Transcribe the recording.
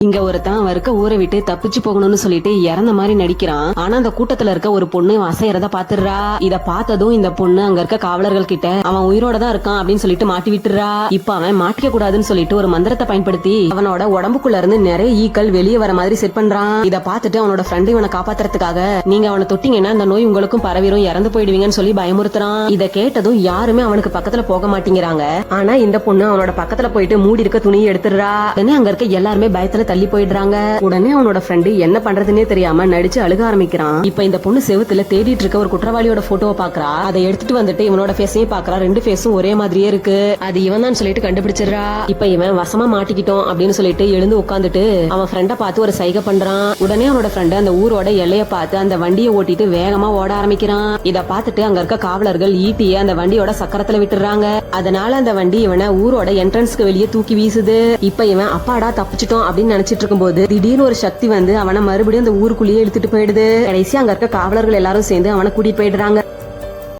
இங்க ஒருத்தன் அவன் இருக்க ஊரை விட்டு தப்பிச்சு போகணும்னு சொல்லிட்டு இறந்த மாதிரி நடிக்கிறான். ஆனா அந்த கூட்டத்துல இருக்க ஒரு பொண்ணு அசையறத பாத்துடுறா. இத பார்த்ததும் இந்த பொண்ணு அங்க இருக்க காவலர்கள் கிட்ட அவன் உயிரோட தான் இருக்கான் அப்படின்னு சொல்லிட்டு மாட்டி விட்டுறா. இப்ப அவன் மாட்டிக்க கூடாதுன்னு சொல்லிட்டு ஒரு மந்திரத்தை பயன்படுத்தி அவனோட உடம்புக்குள்ள இருந்து நிறைய ஈக்கள் வெளியே வர மாதிரி செட் பண்றான். இத பார்த்துட்டு அவனோட ஃப்ரெண்ட் இவனை காப்பாத்துறதுக்காக நீங்க அவனை தொட்டீங்கன்னா இந்த நோய் உங்களுக்கும் பரவிரும், இறந்து போயிடுவீங்கன்னு சொல்லி பயமுறுத்துறான். இத கேட்டதும் யாருமே அவனுக்கு பக்கத்துல போக மாட்டேங்கிறாங்க. ஆனா இந்த பொண்ணு அவனோட பக்கத்துல போயிட்டு மூடி இருக்க துணியை எடுத்துடுறா. உடனே அங்க இருக்க எல்லாருமே பயத்துல தள்ளி போயிடுறாங்க. உடனே அவனோட ஃப்ரெண்டு என்ன பண்றதுன்னே தெரியாம நடிச்சு அழுக ஆரம்பிக்கிறான். இப்ப இந்த பொண்ணு செவுத்துல தேடிட்டு இருக்க ஒரு குற்றவாளியோட போட்டோவை பாக்குறா. அதை எடுத்துட்டு வந்துட்டு இவனோட ஃபேஸையும் பாக்குறா. ரெண்டு ஃபேஸும் ஒரே மாதிரியே இருக்கு. அது இவன் தான் சொல்லிட்டு கண்டுபிடிச்சிடறா. இப்ப இவன் வசமா மாட்டிக்கிட்டோம் அப்படின்னு சொல்லிட்டு எழுந்து உட்காந்துட்டு அவன் ஃப்ரெண்ட பார்த்து ஒரு சைகை பண்றான். உடனே அவனோட ஃப்ரெண்ட் அந்த ஊரோட எல்லைய பார்த்து அந்த வண்டியை ஓட்டிட்டு வேகமா ஓட ஆரம்பிக்கிறான். இத பார்த்துட்டு அங்க இருக்க காவலர்கள் ஈட்டிய அந்த வண்டியோட சக்கரத்துல விட்டுறாங்க. அதனால அந்த வண்டி இவனை ஊரோட என்ட்ரன்ஸ்க்கு வெளியே தூக்கி வீசுது. இப்ப இவன் அப்பாடா தப்பிச்சிட்டோம் அப்படின்னு நினைச்சிட்டு இருக்கும்போது திடீர்னு ஒரு சக்தி வந்து அவனை மறுபடியும் அந்த ஊருக்குள்ளேயே இழுத்துட்டு போயிடுது. கடைசி அங்க இருக்க காவலர்கள் எல்லாரும் சேர்ந்து அவனை கூட்டிட்டு போயிடுறாங்க.